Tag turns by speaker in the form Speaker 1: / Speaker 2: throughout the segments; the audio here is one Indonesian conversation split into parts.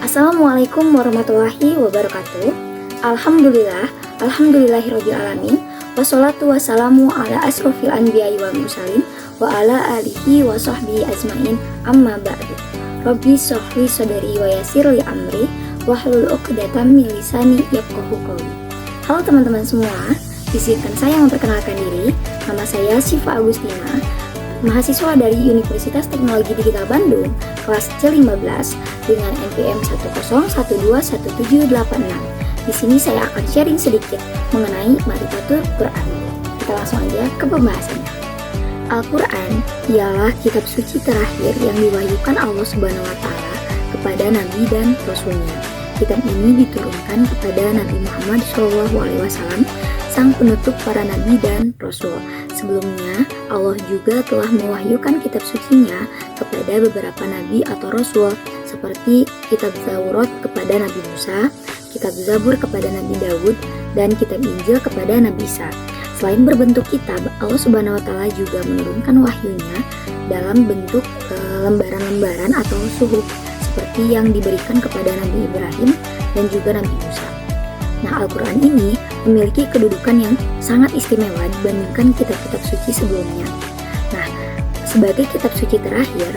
Speaker 1: Assalamualaikum warahmatullahi wabarakatuh. Alhamdulillahirabbil alamin. Wassalatu wassalamu ala asrofil anbiya'i wal mursalin wa ala alihi wa sahbihi ajmain. Amma ba'du. Rabbi shrahli sadri wa yassirli amri wahlul 'uqdatam min lisani yafqahu qawli. Halo teman-teman semua, izinkan saya memperkenalkan diri. Nama saya Syifa Agustina, mahasiswa dari Universitas Teknologi Digital Bandung, kelas C15 dengan NPM 101217886. Di sini saya akan sharing sedikit mengenai Ma'rifatul Quran. Kita langsung aja ke pembahasannya. Al-Quran ialah kitab suci terakhir yang diwahyukan Allah Subhanahu wa Ta'ala kepada Nabi dan Rasulnya. Kitab ini diturunkan kepada Nabi Muhammad SAW, sang penutup para Nabi dan Rasul. Sebelumnya, Allah juga telah mewahyukan kitab sucinya kepada beberapa Nabi atau Rasul, seperti kitab Zaurat kepada Nabi Musa, kitab Zabur kepada Nabi Daud, dan kitab Injil kepada Nabi Isa. Selain berbentuk kitab, Allah Subhanahu wa Ta'ala juga menurunkan wahyunya dalam bentuk lembaran-lembaran atau suhuf, seperti yang diberikan kepada Nabi Ibrahim dan juga Nabi Musa. Nah, Al-Quran ini memiliki kedudukan yang sangat istimewa dibandingkan kitab-kitab suci sebelumnya. Nah, sebagai kitab suci terakhir,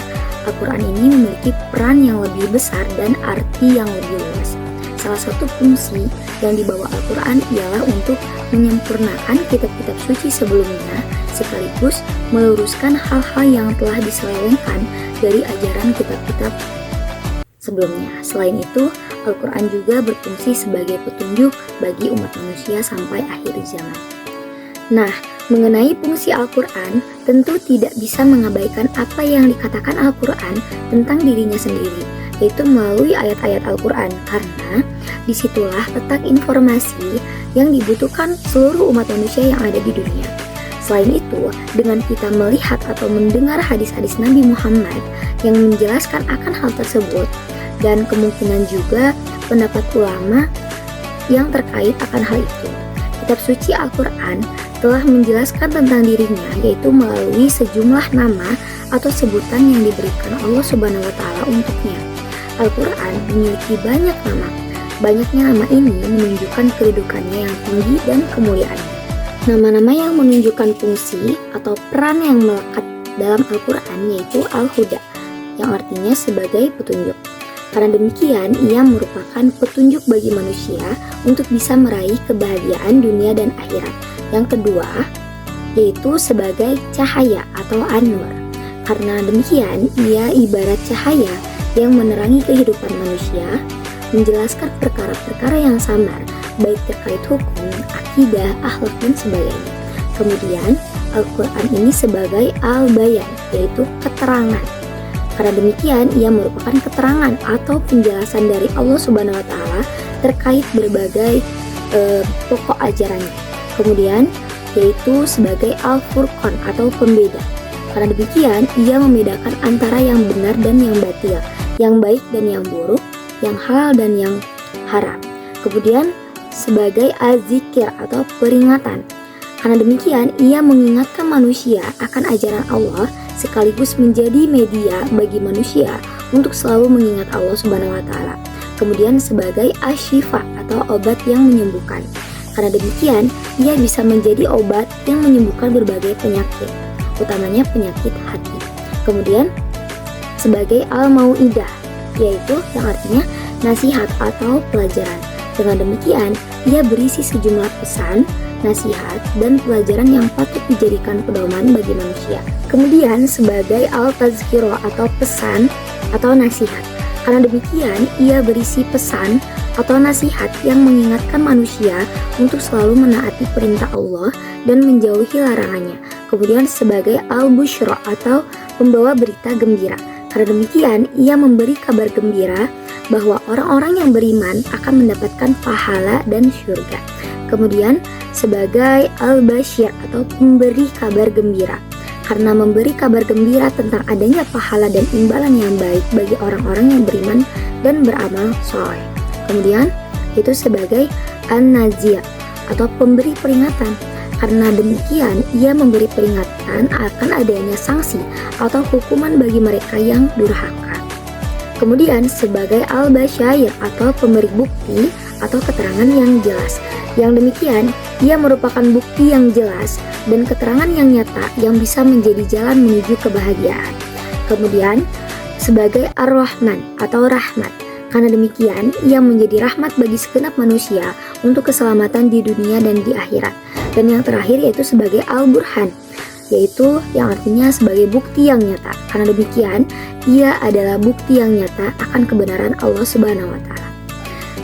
Speaker 1: Al-Quran ini memiliki peran yang lebih besar dan arti yang lebih luas. Salah satu fungsi yang dibawa Al-Quran ialah untuk menyempurnakan kitab-kitab suci sebelumnya, sekaligus meluruskan hal-hal yang telah diselewengkan dari ajaran kitab-kitab sebelumnya. Selain itu, Al-Quran juga berfungsi sebagai petunjuk bagi umat manusia sampai akhir zaman. Nah, mengenai fungsi Al-Quran, tentu tidak bisa mengabaikan apa yang dikatakan Al-Quran tentang dirinya sendiri, yaitu melalui ayat-ayat Al-Quran, karena disitulah letak informasi yang dibutuhkan seluruh umat manusia yang ada di dunia. Selain itu, dengan kita melihat atau mendengar hadis-hadis Nabi Muhammad yang menjelaskan akan hal tersebut, dan kemungkinan juga pendapat ulama yang terkait akan hal itu, kitab suci Al-Quran telah menjelaskan tentang dirinya, yaitu melalui sejumlah nama atau sebutan yang diberikan Allah Subhanahu wa Ta'ala untuknya. Al-Quran memiliki banyak nama. Banyaknya nama ini menunjukkan kedudukannya yang tinggi dan kemuliaannya. Nama-nama yang menunjukkan fungsi atau peran yang melekat dalam Al-Quran yaitu Al-Huda, yang artinya sebagai petunjuk. Karena demikian, ia merupakan petunjuk bagi manusia untuk bisa meraih kebahagiaan dunia dan akhirat. Yang kedua, yaitu sebagai cahaya atau anwar. Karena demikian, ia ibarat cahaya yang menerangi kehidupan manusia, menjelaskan perkara-perkara yang samar, baik terkait hukum, akidah, akhlak, dan sebagainya. Kemudian, Al-Quran ini sebagai al-bayan, yaitu keterangan. Karena demikian, ia merupakan keterangan atau penjelasan dari Allah Subhanahu wa Ta'ala terkait berbagai pokok ajarannya. Kemudian, yaitu sebagai Al-Furqan atau pembeda. Karena demikian, ia membedakan antara yang benar dan yang batil, yang baik dan yang buruk, yang halal dan yang haram. Kemudian, sebagai Az-Zikir atau peringatan. Karena demikian, ia mengingatkan manusia akan ajaran Allah, sekaligus menjadi media bagi manusia untuk selalu mengingat Allah Subhanahu wa Ta'ala. Kemudian sebagai asyifa atau obat yang menyembuhkan. Karena demikian, ia bisa menjadi obat yang menyembuhkan berbagai penyakit, utamanya penyakit hati. Kemudian sebagai al-mau'idah, yaitu yang artinya nasihat atau pelajaran. Dengan demikian, ia berisi sejumlah pesan, nasihat, dan pelajaran yang patut dijadikan pedoman bagi manusia. Kemudian sebagai al-tazkiro atau pesan atau nasihat. Karena demikian, ia berisi pesan atau nasihat yang mengingatkan manusia untuk selalu menaati perintah Allah dan menjauhi larangannya. Kemudian sebagai al-busyra atau pembawa berita gembira. Karena demikian, ia memberi kabar gembira bahwa orang-orang yang beriman akan mendapatkan pahala dan syurga. Kemudian sebagai al-basyir atau pemberi kabar gembira, karena memberi kabar gembira tentang adanya pahala dan imbalan yang baik bagi orang-orang yang beriman dan beramal soleh. Kemudian itu sebagai an-nazir atau pemberi peringatan, karena demikian ia memberi peringatan akan adanya sanksi atau hukuman bagi mereka yang durhaka. Kemudian sebagai al-basyair atau pemberi bukti atau keterangan yang jelas. Yang demikian, ia merupakan bukti yang jelas dan keterangan yang nyata yang bisa menjadi jalan menuju kebahagiaan. Kemudian, sebagai ar-Rahman atau rahmat. Karena demikian, ia menjadi rahmat bagi segenap manusia untuk keselamatan di dunia dan di akhirat. Dan yang terakhir yaitu sebagai al-Burhan, yaitu yang artinya sebagai bukti yang nyata. Karena demikian, ia adalah bukti yang nyata akan kebenaran Allah Subhanahu wa Ta'ala.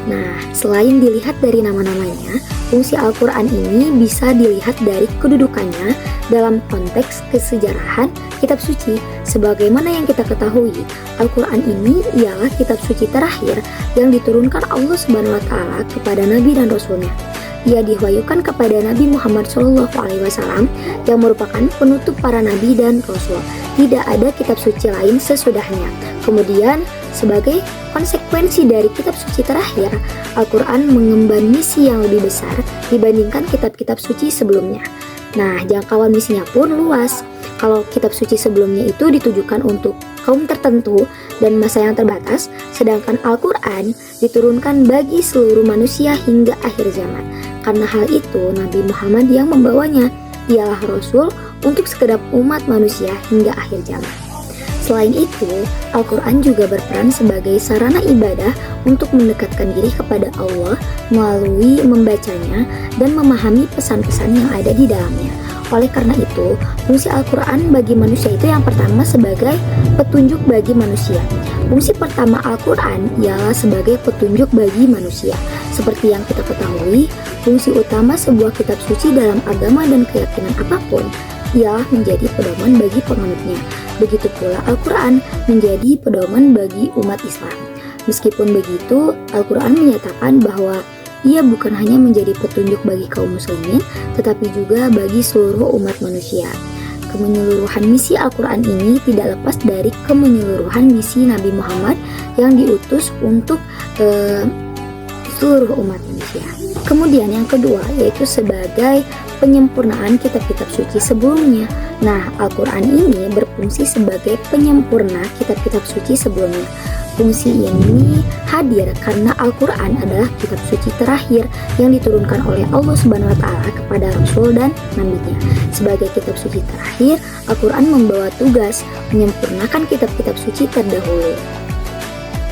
Speaker 1: Nah, selain dilihat dari nama-namanya, fungsi Al-Quran ini bisa dilihat dari kedudukannya dalam konteks kesejarahan kitab suci. Sebagaimana yang kita ketahui, Al-Quran ini ialah kitab suci terakhir yang diturunkan Allah Subhanahu wa Ta'ala kepada Nabi dan Rasulnya. Ia diwahyukan kepada Nabi Muhammad SAW yang merupakan penutup para nabi dan rasul. Tidak ada kitab suci lain sesudahnya. Kemudian, sebagai konsekuensi dari kitab suci terakhir, Al-Quran mengemban misi yang lebih besar dibandingkan kitab-kitab suci sebelumnya. Nah, jangkauan misinya pun luas. Kalau kitab suci sebelumnya itu ditujukan untuk kaum tertentu dan masa yang terbatas, sedangkan Al-Quran diturunkan bagi seluruh manusia hingga akhir zaman. Karena hal itu, Nabi Muhammad yang membawanya ialah Rasul untuk segenap umat manusia hingga akhir zaman. Selain itu, Al-Quran juga berperan sebagai sarana ibadah untuk mendekatkan diri kepada Allah melalui membacanya dan memahami pesan-pesan yang ada di dalamnya. Oleh karena itu, fungsi Al-Quran bagi manusia itu yang pertama sebagai petunjuk bagi manusia. Fungsi pertama Al-Quran ialah sebagai petunjuk bagi manusia. Seperti yang kita ketahui, fungsi utama sebuah kitab suci dalam agama dan keyakinan apapun ialah menjadi pedoman bagi penganutnya. Begitu pula Al-Quran menjadi pedoman bagi umat Islam. Meskipun begitu, Al-Quran menyatakan bahwa ia bukan hanya menjadi petunjuk bagi kaum muslimin, tetapi juga bagi seluruh umat manusia. Kemenyeluruhan misi Al-Quran ini tidak lepas dari kemenyeluruhan misi Nabi Muhammad yang diutus untuk seluruh umat manusia. Kemudian yang kedua yaitu sebagai penyempurnaan kitab-kitab suci sebelumnya. Nah, Al-Quran ini berfungsi sebagai penyempurna kitab-kitab suci sebelumnya. Fungsi ini hadir karena Al-Quran adalah kitab suci terakhir yang diturunkan oleh Allah Subhanahu wa Ta'ala kepada Rasul dan Nabi-Nya. Sebagai kitab suci terakhir, Al-Quran membawa tugas menyempurnakan kitab-kitab suci terdahulu.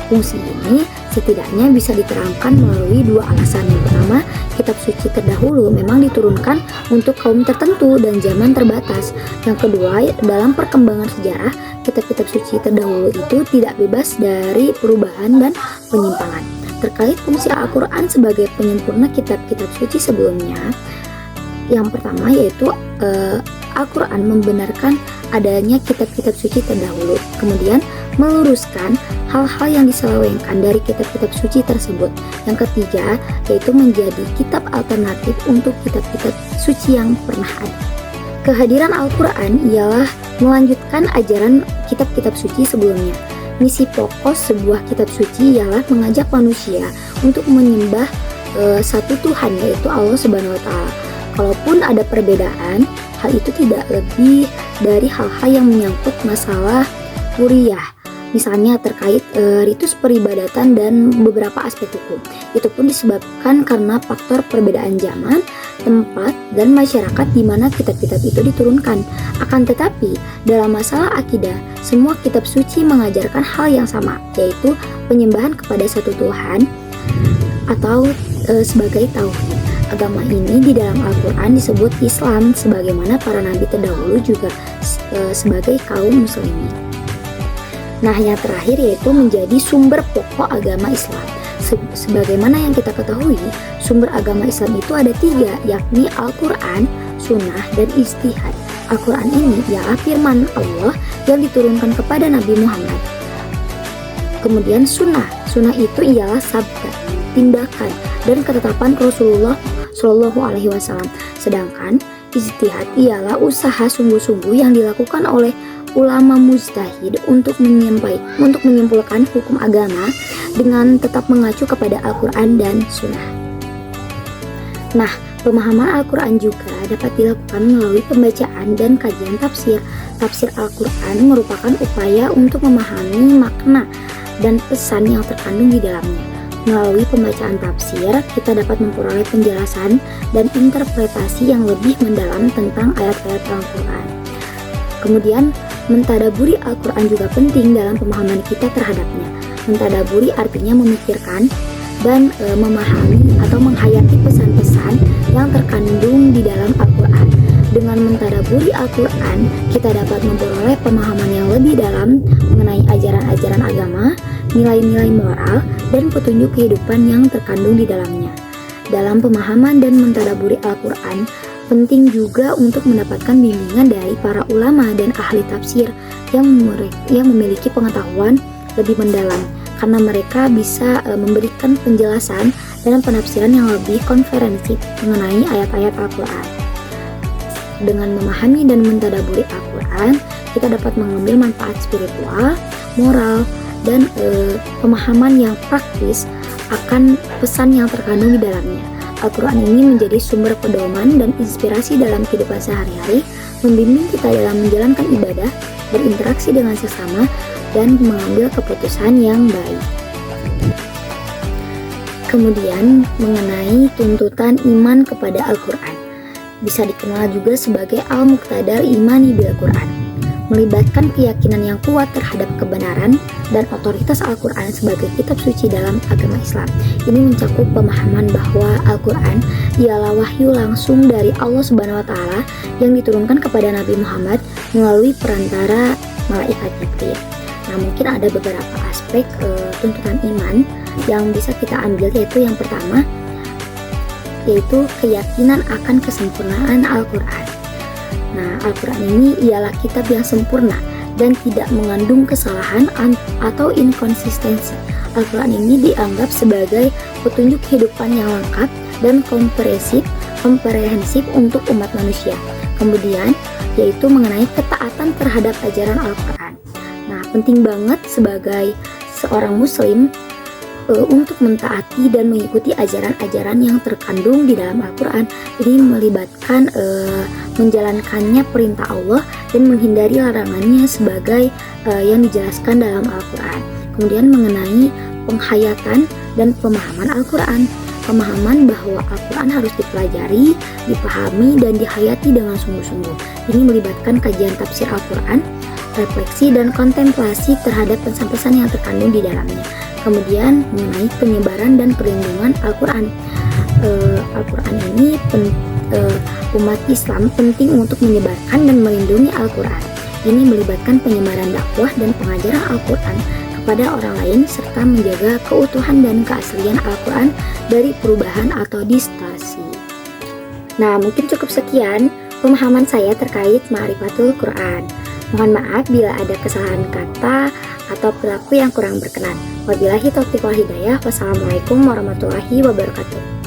Speaker 1: Fungsi ini setidaknya bisa diterangkan melalui dua alasan. Yang pertama, kitab suci terdahulu memang diturunkan untuk kaum tertentu dan zaman terbatas. Yang kedua, dalam perkembangan sejarah, kitab-kitab suci terdahulu itu tidak bebas dari perubahan dan penyimpangan. Terkait fungsi Al-Quran sebagai penyempurna kitab-kitab suci sebelumnya, yang pertama yaitu Al-Quran membenarkan adanya kitab-kitab suci terdahulu, kemudian meluruskan hal-hal yang diselewengkan dari kitab-kitab suci tersebut. Yang ketiga yaitu menjadi kitab alternatif untuk kitab-kitab suci yang pernah ada. Kehadiran Al-Quran ialah melanjutkan ajaran kitab-kitab suci sebelumnya. Misi pokok sebuah kitab suci ialah mengajak manusia untuk menyembah satu Tuhan, yaitu Allah Subhanahu wa Ta'ala. Kalaupun ada perbedaan, hal itu tidak lebih dari hal-hal yang menyangkut masalah huriyah, misalnya terkait ritus peribadatan dan beberapa aspek hukum. Itu pun disebabkan karena faktor perbedaan zaman, tempat, dan masyarakat di mana kitab-kitab itu diturunkan. Akan tetapi, dalam masalah akidah, semua kitab suci mengajarkan hal yang sama, yaitu penyembahan kepada satu Tuhan atau sebagai tauhid. Agama ini di dalam Al-Quran disebut Islam, sebagaimana para nabi terdahulu juga sebagai kaum muslimin. Nah, yang terakhir yaitu menjadi sumber pokok agama Islam. Sebagaimana yang kita ketahui, sumber agama Islam itu ada tiga, yakni Al-Quran, Sunnah, dan Ijtihad. Al-Quran ini ialah firman Allah yang diturunkan kepada Nabi Muhammad. Kemudian Sunnah itu ialah sabda, tindakan, dan ketetapan Rasulullah Shallallahu Alaihi Wasallam. Sedangkan ijtihad ialah usaha sungguh-sungguh yang dilakukan oleh ulama mujtahid untuk menyimpulkan hukum agama dengan tetap mengacu kepada Al-Quran dan Sunnah. Nah, pemahaman Al-Quran juga dapat dilakukan melalui pembacaan dan kajian tafsir. Tafsir Al-Quran merupakan upaya untuk memahami makna dan pesan yang terkandung di dalamnya. Melalui pembacaan tafsir, kita dapat memperoleh penjelasan dan interpretasi yang lebih mendalam tentang ayat-ayat Al-Quran. Kemudian, mentadaburi Al-Quran juga penting dalam pemahaman kita terhadapnya. Mentadaburi artinya memikirkan dan memahami atau menghayati pesan-pesan yang terkandung di dalam Al-Quran. Dengan mentadaburi Al-Quran, kita dapat memperoleh pemahaman yang lebih dalam mengenai ajaran-ajaran agama, nilai-nilai moral, dan petunjuk kehidupan yang terkandung di dalamnya. Dalam pemahaman dan mentadaburi Al-Quran, penting juga untuk mendapatkan bimbingan dari para ulama dan ahli tafsir yang memiliki pengetahuan lebih mendalam, karena mereka bisa memberikan penjelasan dan penafsiran yang lebih komprehensif mengenai ayat-ayat Al-Quran. Dengan memahami dan mentadaburi Al-Quran, kita dapat mengambil manfaat spiritual, moral, dan pemahaman yang praktis akan pesan yang terkandung di dalamnya. Al-Quran ini menjadi sumber pedoman dan inspirasi dalam kehidupan sehari-hari, membimbing kita dalam menjalankan ibadah, berinteraksi dengan sesama, dan mengambil keputusan yang baik. Kemudian, mengenai tuntutan iman kepada Al-Quran, bisa dikenal juga sebagai Al-Muqtadal Imani bil Quran, melibatkan keyakinan yang kuat terhadap kebenaran dan otoritas Al-Quran sebagai kitab suci dalam agama Islam. Ini mencakup pemahaman bahwa Al-Quran ialah wahyu langsung dari Allah Subhanahu wa Ta'ala yang diturunkan kepada Nabi Muhammad melalui perantara malaikat Jibril. Nah, mungkin ada beberapa aspek tuntutan iman yang bisa kita ambil, yaitu yang pertama, yaitu keyakinan akan kesempurnaan Al-Quran. Nah, Al-Quran ini ialah kitab yang sempurna dan tidak mengandung kesalahan atau inkonsistensi. Al-Quran ini dianggap sebagai petunjuk kehidupan yang lengkap dan komprehensif untuk umat manusia. Kemudian, yaitu mengenai ketaatan terhadap ajaran Al-Quran. Nah, penting banget sebagai seorang muslim untuk mentaati dan mengikuti ajaran-ajaran yang terkandung di dalam Al-Quran. Ini melibatkan menjalankannya perintah Allah dan menghindari larangannya sebagai yang dijelaskan dalam Al-Quran. Kemudian mengenai penghayatan dan pemahaman Al-Quran. Pemahaman bahwa Al-Quran harus dipelajari, dipahami, dan dihayati dengan sungguh-sungguh. Ini melibatkan kajian tafsir Al-Quran, refleksi dan kontemplasi terhadap pesan-pesan yang terkandung di dalamnya. Kemudian mengenai penyebaran dan perlindungan Al-Quran. Al-Quran ini umat Islam penting untuk menyebarkan dan melindungi Al-Quran. Ini melibatkan penyebaran dakwah dan pengajaran Al-Quran kepada orang lain serta menjaga keutuhan dan keaslian Al-Quran dari perubahan atau distorsi. Nah, mungkin cukup sekian pemahaman saya terkait Ma'rifatul Quran. Mohon maaf bila ada kesalahan kata atau perilaku yang kurang berkenan. Wabillahi taufiq wal hidayah. Wassalamualaikum warahmatullahi wabarakatuh.